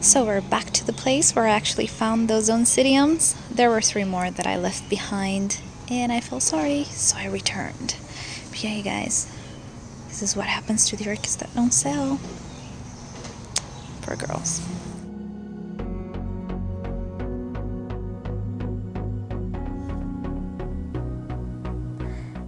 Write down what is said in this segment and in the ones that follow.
So we're back to the place where I actually found those oncidiums. There were 3 more that I left behind and I felt sorry, so I returned. But yeah, you guys, this is what happens to the orchids that don't sell. Poor girls.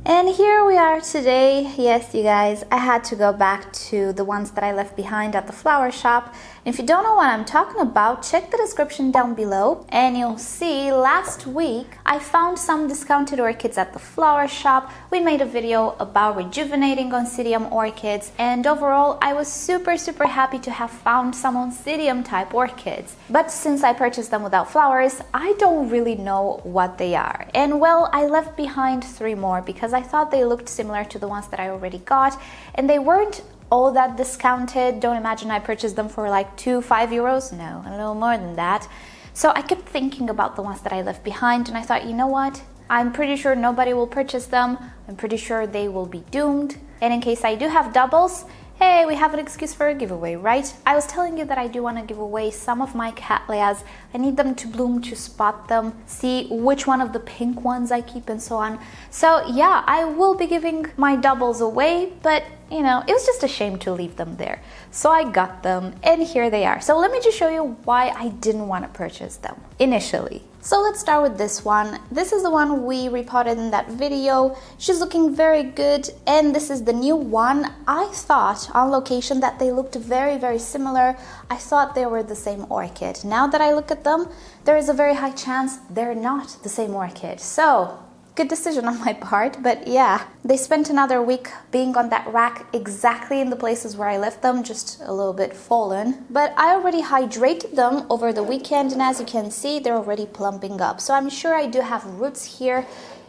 And here we are today. Yes, you guys, I had to go back to the ones that I left behind at the flower shop. And if you don't know what I'm talking about, check the description down below and you'll see last week I found some discounted orchids at the flower shop. We made a video about rejuvenating oncidium orchids, and overall I was super happy to have found some oncidium type orchids. But since I purchased them without flowers, I don't really know what they are. And well, I left behind 3 more because I thought they looked similar to the ones that I already got, and they weren't all that discounted. Don't imagine I purchased them for like 5 euros. No, a little more than that. So I kept thinking about the ones that I left behind, and I thought, you know what? I'm pretty sure nobody will purchase them. I'm pretty sure they will be doomed. And in case I do have doubles, hey, we have an excuse for a giveaway, right? I was telling you that I do want to give away some of my Cattleyas. I need them to bloom to spot them, see which one of the pink ones I keep and so on. So yeah, I will be giving my doubles away, but you know, it was just a shame to leave them there. So I got them and here they are. So let me just show you why I didn't want to purchase them initially. So let's start with this one. This is the one we repotted in that video. She's looking very good, and this is the new one. I thought on location that they looked very similar. I thought they were the same orchid. Now that I look at them, there is a very high chance they're not the same orchid. So good decision on my part, but yeah, they spent another week being on that rack exactly in the places where I left them, just a little bit fallen. But I already hydrated them over the weekend, and as you can see, they're already plumping up. So I'm sure I do have roots here.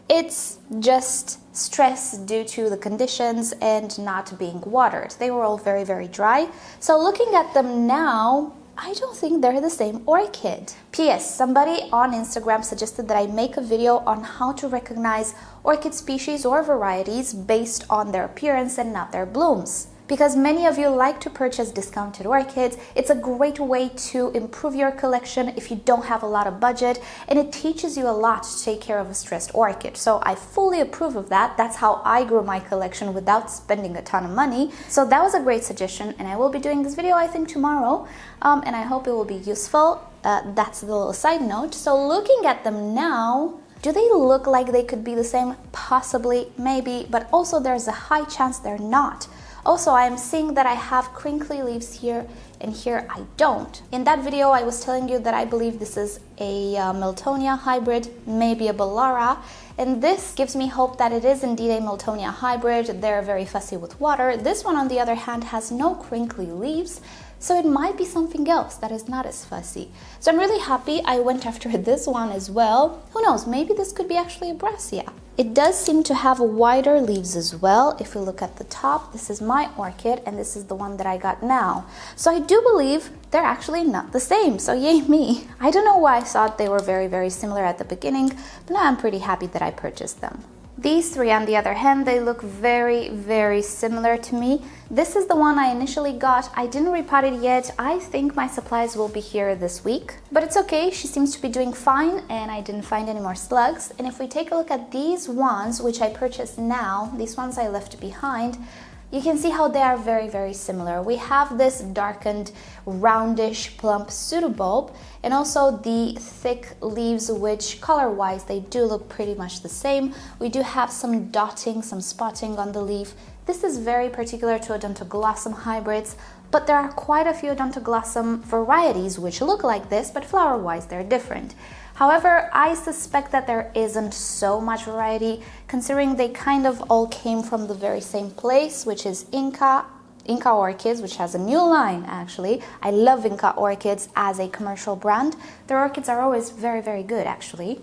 It's just stress due to the conditions and not being watered. They were all very dry. So looking at them now, I don't think they're the same orchid. P.S. Somebody on Instagram suggested that I make a video on how to recognize orchid species or varieties based on their appearance and not their blooms. Because many of you like to purchase discounted orchids, it's a great way to improve your collection if you don't have a lot of budget, and it teaches you a lot to take care of a stressed orchid. So I fully approve of that. That's how I grew my collection without spending a ton of money. So that was a great suggestion, and I will be doing this video I think tomorrow, and I hope it will be useful. That's the little side note. So looking at them now, do they look like they could be the same? Possibly, maybe, but also there's a high chance they're not. Also, I am seeing that I have crinkly leaves here, and here I don't. In that video, I was telling you that I believe this is a Miltonia hybrid, maybe a Bellara, and this gives me hope that it is indeed a Miltonia hybrid. They're very fussy with water. This one, on the other hand, has no crinkly leaves, so it might be something else that is not as fussy. So I'm really happy I went after this one as well. Who knows, maybe this could be actually a Brassia. It does seem to have wider leaves as well. If we look at the top, this is my orchid and this is the one that I got now. So I do believe they're actually not the same, so yay me. I don't know why I thought they were very similar at the beginning, but now I'm pretty happy that I purchased them. These 3, on the other hand, they look very similar to me. This is the one I initially got. I didn't repot it yet. I think my supplies will be here this week. But it's okay, she seems to be doing fine, and I didn't find any more slugs. And if we take a look at these ones, which I purchased now, these ones I left behind, you can see how they are very similar. We have this darkened, roundish, plump pseudobulb, and also the thick leaves, which color-wise, they do look pretty much the same. We do have some dotting, some spotting on the leaf. This is very particular to Odontoglossum hybrids, but there are quite a few Odontoglossum varieties which look like this, but flower-wise, they're different. However, I suspect that there isn't so much variety, considering they kind of all came from the very same place, which is Inca Orchids, which has a new line actually. I love Inca Orchids as a commercial brand. Their orchids are always very good actually.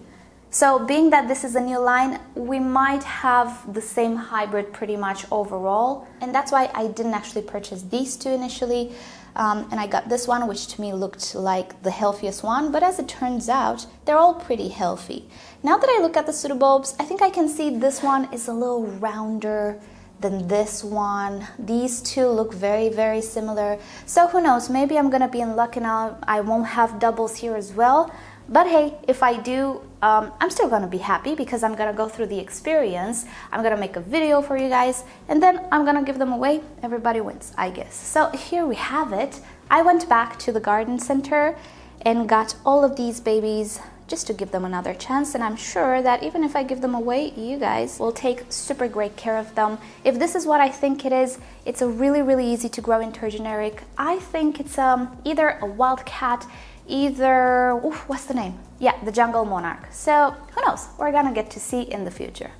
So being that this is a new line, we might have the same hybrid pretty much overall, and that's why I didn't actually purchase these 2 initially. And I got this one, which to me looked like the healthiest one, but as it turns out, they're all pretty healthy. Now that I look at the pseudobulbs, I think I can see this one is a little rounder then this one. These two look very, very similar. So who knows, maybe I'm gonna be in luck and I won't have doubles here as well. But hey, if I do, I'm still gonna be happy because I'm gonna go through the experience. I'm gonna make a video for you guys and then I'm gonna give them away. Everybody wins, I guess. So here we have it. I went back to the garden center and got all of these babies just to give them another chance, and I'm sure that even if I give them away, you guys will take super great care of them. If this is what I think it is, it's a really, really easy to grow intergeneric. I think it's either a wildcat, either, what's the name? Yeah, the jungle monarch. So who knows, we're gonna get to see in the future.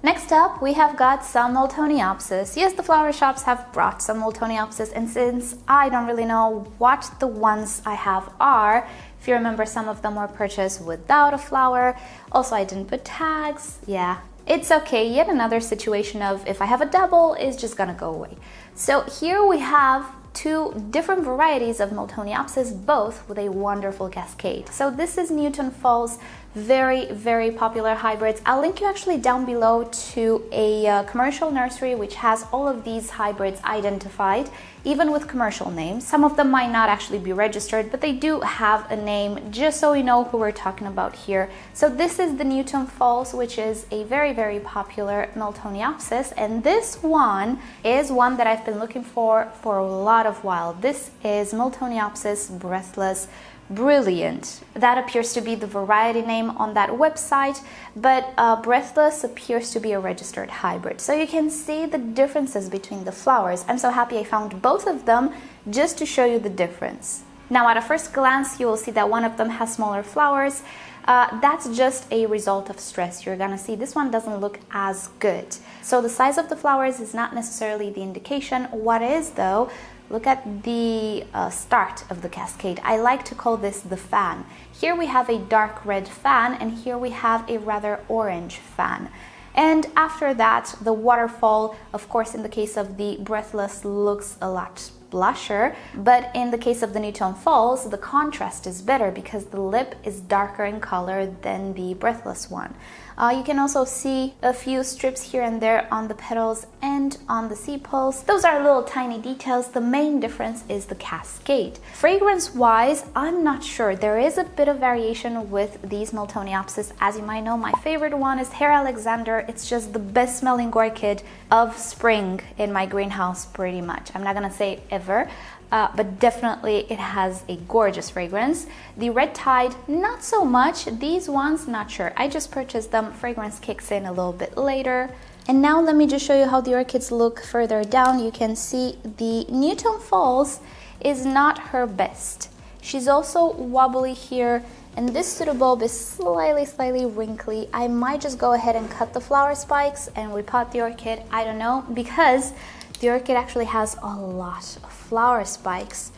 Next up, we have got some Miltoniopsis. Yes, the flower shops have brought some Miltoniopsis, and since I don't really know what the ones I have are, if you remember, some of them were purchased without a flower. Also, I didn't put tags. Yeah, it's okay. Yet another situation of if I have a double, it's just gonna go away. So here we have two different varieties of Miltoniopsis, both with a wonderful cascade. So this is Newton Falls, very, very popular hybrids. I'll link you actually down below to a commercial nursery which has all of these hybrids identified, even with commercial names. Some of them might not actually be registered, but they do have a name, just so we know who we're talking about here. So this is the Newton Falls, which is a very, very popular Miltoniopsis, and this one is one that I've been looking for a lot of while. This is Miltoniopsis breathless brilliant. That appears to be the variety name on that website, but breathless appears to be a registered hybrid. So you can see the differences between the flowers. I'm so happy I found both of them just to show you the difference. Now at a first glance, you will see that one of them has smaller flowers. That's just a result of stress. You're gonna see this one doesn't look as good. So the size of the flowers is not necessarily the indication. What is though, look at the start of the cascade. I like to call this the fan. Here we have a dark red fan, and here we have a rather orange fan. And after that, the waterfall, of course, in the case of the breathless, looks a lot blusher, but in the case of the Newton Falls, the contrast is better because the lip is darker in color than the breathless one. You can also see a few strips here and there on the petals and on the sepals. Those are little tiny details. The main difference is the cascade. Fragrance-wise, I'm not sure. There is a bit of variation with these Miltoniopsis. As you might know, my favorite one is Hair Alexander. It's just the best smelling orchid of spring in my greenhouse, pretty much. I'm not gonna say ever, but definitely it has a gorgeous fragrance. The Red Tide, not so much. These ones, not sure. I just purchased them. Fragrance kicks in a little bit later. And now let me just show you how the orchids look further down. You can see the Newton Falls is not her best. She's also wobbly here, and this pseudobulb is slightly wrinkly. I might just go ahead and cut the flower spikes and repot the orchid. I don't know, because the orchid actually has a lot of flower spikes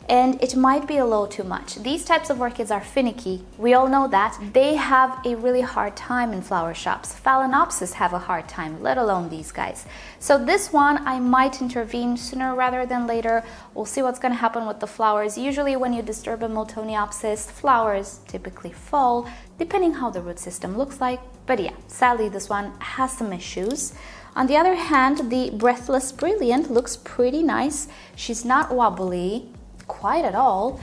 and it might be a little too much. These types of orchids are finicky. We all know that. They have a really hard time in flower shops. Phalaenopsis have a hard time, let alone these guys. So this one, I might intervene sooner rather than later. We'll see what's gonna happen with the flowers. Usually when you disturb a Miltoniopsis, flowers typically fall, depending how the root system looks like. But yeah, sadly this one has some issues. On the other hand, the Breathless Brilliant looks pretty nice. She's not wobbly quite at all,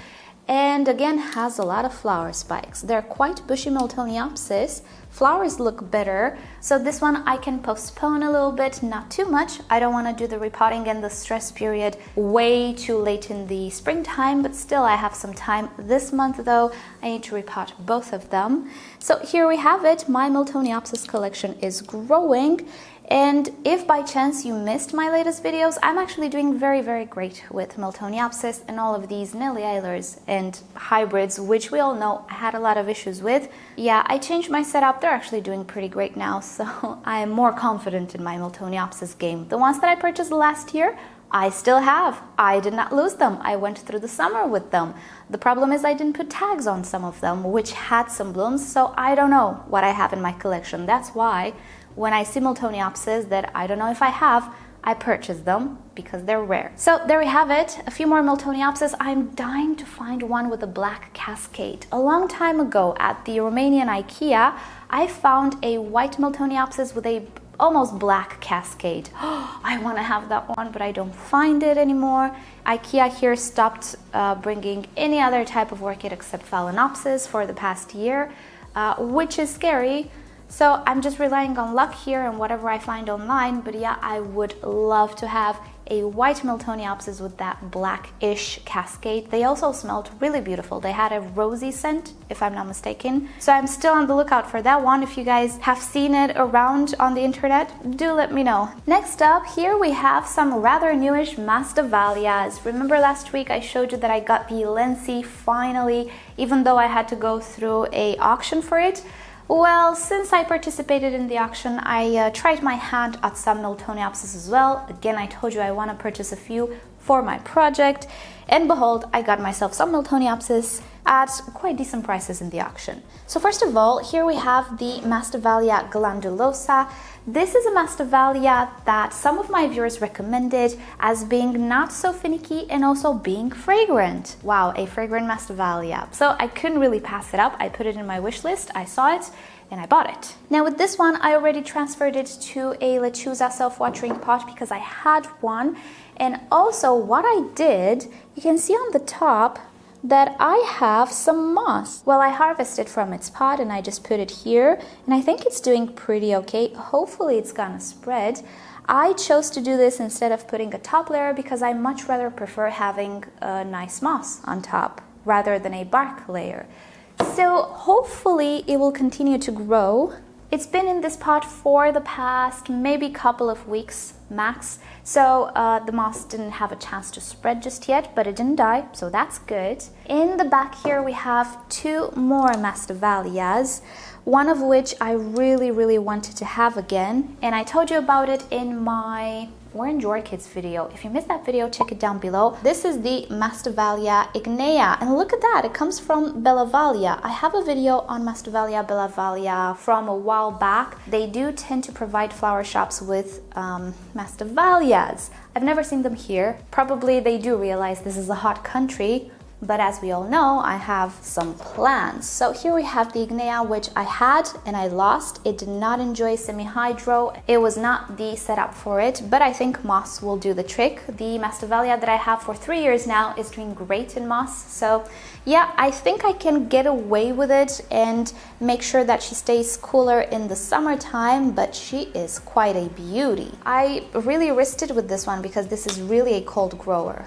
and again has a lot of flower spikes. They're quite bushy Miltoniopsis. Flowers look better, so this one I can postpone a little bit, not too much. I don't want to do the repotting and the stress period way too late in the springtime, but still I have some time. This month though, I need to repot both of them. So here we have it. My Miltoniopsis collection is growing. And if by chance you missed my latest videos, I'm actually doing very great with Miltoniopsis and all of these Nellielers and hybrids, which we all know I had a lot of issues with. Yeah, I changed my setup. They're actually doing pretty great now, so I am more confident in my Miltoniopsis game. The ones that I purchased last year, I still have. I did not lose them. I went through the summer with them. The problem is I didn't put tags on some of them, which had some blooms, so I don't know what I have in my collection. That's why when I see Miltoniopsis that I don't know if I have, I purchase them because they're rare. So there we have it, a few more Miltoniopsis. I'm dying to find one with a black cascade. A long time ago at the Romanian IKEA, I found a white Miltoniopsis with a almost black cascade. I want to have that one, but I don't find it anymore. IKEA here stopped bringing any other type of orchid except Phalaenopsis for the past year, which is scary. So I'm just relying on luck here and whatever I find online. But yeah, I would love to have a white Miltoniopsis with that blackish cascade. They also smelled really beautiful. They had a rosy scent, if I'm not mistaken. So I'm still on the lookout for that one. If you guys have seen it around on the internet, do let me know. Next up, here we have some rather newish Masdevallias. Remember last week I showed you that I got the Lensi finally, even though I had to go through an auction for it. Well, since I participated in the auction, I tried my hand at some Miltoniopsis as well. Again, I told you I want to purchase a few for my project, and behold, I got myself some Miltoniopsis at quite decent prices in the auction. So first of all, here we have the Masdevallia glandulosa. This is a Masdevallia that some of my viewers recommended as being not so finicky and also being fragrant. Wow, a fragrant Masdevallia. So I couldn't really pass it up. I put it in my wish list, I saw it, and I bought it. Now with this one, I already transferred it to a Lechuza self-watering pot because I had one. And also what I did, you can see on the top that I have some moss. Well, I harvested from its pot and I just put it here, and I think it's doing pretty okay. Hopefully it's gonna spread. I chose to do this instead of putting a top layer because I much rather prefer having a nice moss on top rather than a bark layer. So hopefully it will continue to grow. It's been in this pot for the past maybe couple of weeks max, so the moss didn't have a chance to spread just yet, but it didn't die, so that's good. In the back here we have two more Masdevallias, one of which I really wanted to have again, and I told you about it in my Orange Orchids video. If you missed that video, check it down below. This is the Masdevallia ignea, and look at that, it comes from Bellevallia. I have a video on Masdevallia Bellevallia from a while back. They do tend to provide flower shops with Masdevallias. I've never seen them here. Probably they do realize this is a hot country, but as we all know, I have some plans. So here we have the ignea, which I had and I lost. It did not enjoy semi-hydro. It was not the setup for it, but I think moss will do the trick. The Masdevallia that I have for 3 years now is doing great in moss. So yeah, I think I can get away with it and make sure that she stays cooler in the summertime, but she is quite a beauty. I really risked it with this one because this is really a cold grower.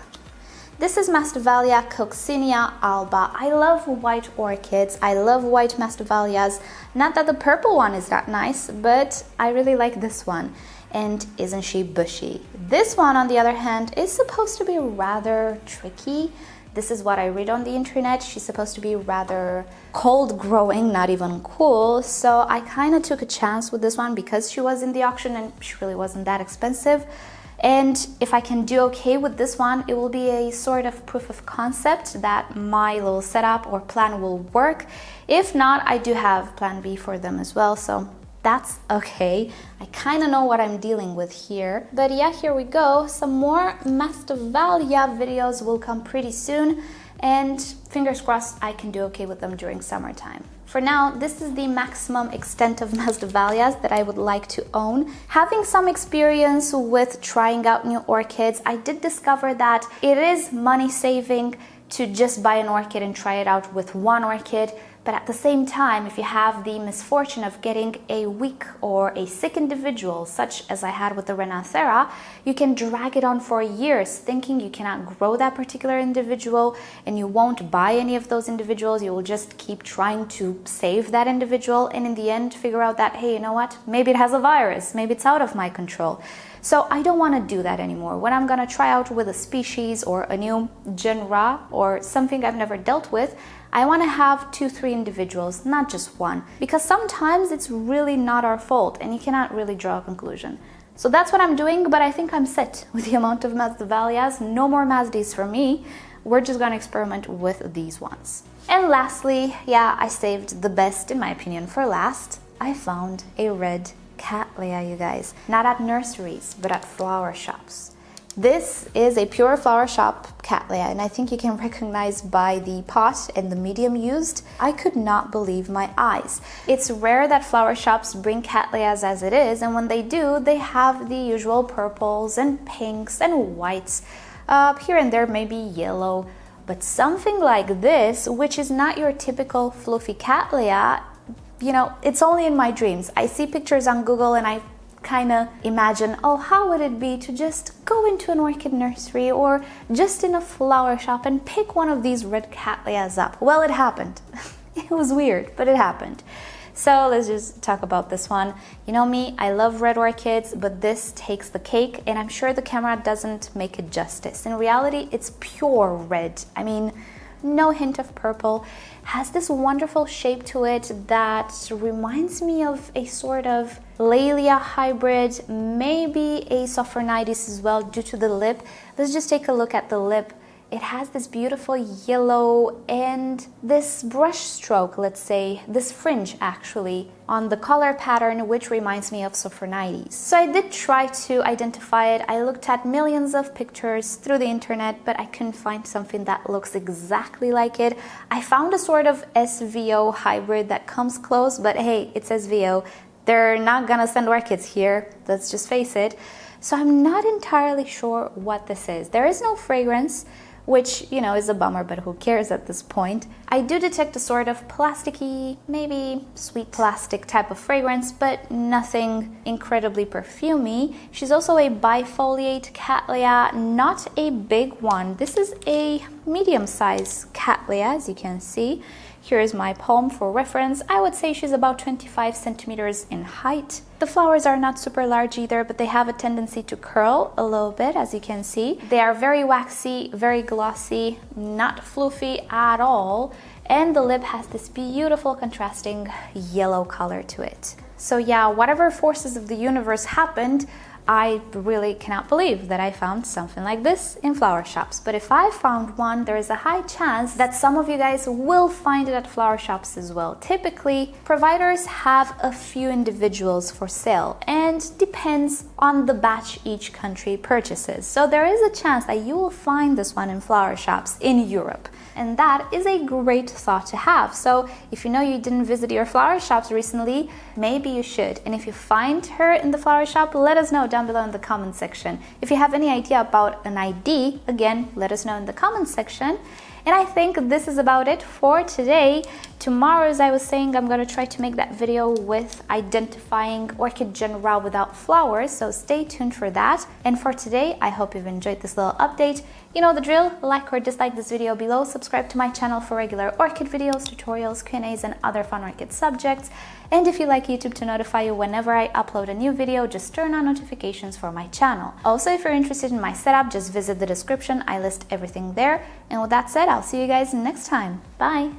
This is Masdevallia coccinea alba. I love white orchids. I love white Masdevallias. Not that the purple one is that nice, but I really like this one. And isn't she bushy? This one, on the other hand, is supposed to be rather tricky. This is what I read on the internet. She's supposed to be rather cold growing, not even cool. So I kind of took a chance with this one because she was in the auction and she really wasn't that expensive. And if I can do okay with this one, it will be a sort of proof of concept that my little setup or plan will work. If not, I do have plan B for them as well, so that's okay. I kind of know what I'm dealing with here. But yeah, here we go. Some more Masdevallia videos will come pretty soon, and fingers crossed I can do okay with them during summertime. For now, this is the maximum extent of Masdevallias that I would like to own. Having some experience with trying out new orchids, I did discover that it is money saving to just buy an orchid and try it out with one orchid. But at the same time, if you have the misfortune of getting a weak or a sick individual, such as I had with the Renanthera, you can drag it on for years thinking you cannot grow that particular individual and you won't buy any of those individuals. You will just keep trying to save that individual and in the end figure out that, hey, you know what? Maybe it has a virus. Maybe it's out of my control. So I don't want to do that anymore. When I'm going to try out with a species or a new genre or something I've never dealt with, I want to have 2-3 individuals, not just one, because sometimes it's really not our fault and you cannot really draw a conclusion. So that's what I'm doing, but I think I'm set with the amount of Masdevallias. No more Masdes for me. We're just going to experiment with these ones. And lastly, yeah, I saved the best, in my opinion, for last. I found a RED Cattleya, you guys. Not at nurseries, but at flower shops. This is a pure flower shop Cattleya, and I think you can recognize by the pot and the medium used. I could not believe my eyes. It's rare that flower shops bring Cattleyas as it is, and when they do, they have the usual purples and pinks and whites. Here and there maybe yellow, but something like this, which is not your typical fluffy Cattleya, you know, it's only in my dreams. I see pictures on Google and I kind of imagine, oh, how would it be to just go into an orchid nursery or just in a flower shop and pick one of these red Cattleyas up. Well, it happened. It was weird, but it happened. So let's just talk about this one. You know me, I love red orchids, but this takes the cake, and I'm sure the camera doesn't make it justice. In reality, it's pure red. I mean, no hint of purple. Has this wonderful shape to it that reminds me of a sort of Laelia hybrid, maybe a Sophronides as well due to the lip. Let's just take a look at the lip. It has this beautiful yellow and this brush stroke, let's say, this fringe actually, on the color pattern, which reminds me of Sophronides. So I did try to identify it. I looked at millions of pictures through the internet, but I couldn't find something that looks exactly like it. I found a sort of SVO hybrid that comes close, but hey, it's SVO. They're not gonna send orchids here, let's just face it. So I'm not entirely sure what this is. There is no fragrance, which, you know, is a bummer, but who cares at this point. I do detect a sort of plasticky, maybe sweet plastic type of fragrance, but nothing incredibly perfumey. She's also a bifoliate Cattleya, not a big one. This is a medium-sized Cattleya, as you can see. Here is my palm for reference. I would say she's about 25 centimeters in height. The flowers are not super large either, but they have a tendency to curl a little bit, as you can see. They are very waxy, very glossy, not fluffy at all. And the lip has this beautiful contrasting yellow color to it. So yeah, whatever forces of the universe happened, I really cannot believe that I found something like this in flower shops. But if I found one, there is a high chance that some of you guys will find it at flower shops as well. Typically, providers have a few individuals for sale, and depends on the batch each country purchases. So there is a chance that you will find this one in flower shops in Europe. And that is a great thought to have. So if you know you didn't visit your flower shops recently, maybe you should. And if you find her in the flower shop, let us know down below in the comment section. If you have any idea about an ID, again, let us know in the comment section. And I think this is about it for today. Tomorrow, as I was saying, I'm going to try to make that video with identifying orchid genera without flowers, so stay tuned for that. And for today, I hope you've enjoyed this little update. You know the drill, like or dislike this video below, subscribe to my channel for regular orchid videos, tutorials, Q&As, and other fun orchid subjects. And if you like YouTube to notify you whenever I upload a new video, just turn on notifications for my channel. Also, if you're interested in my setup, just visit the description, I list everything there. And with that said, I'll see you guys next time. Bye!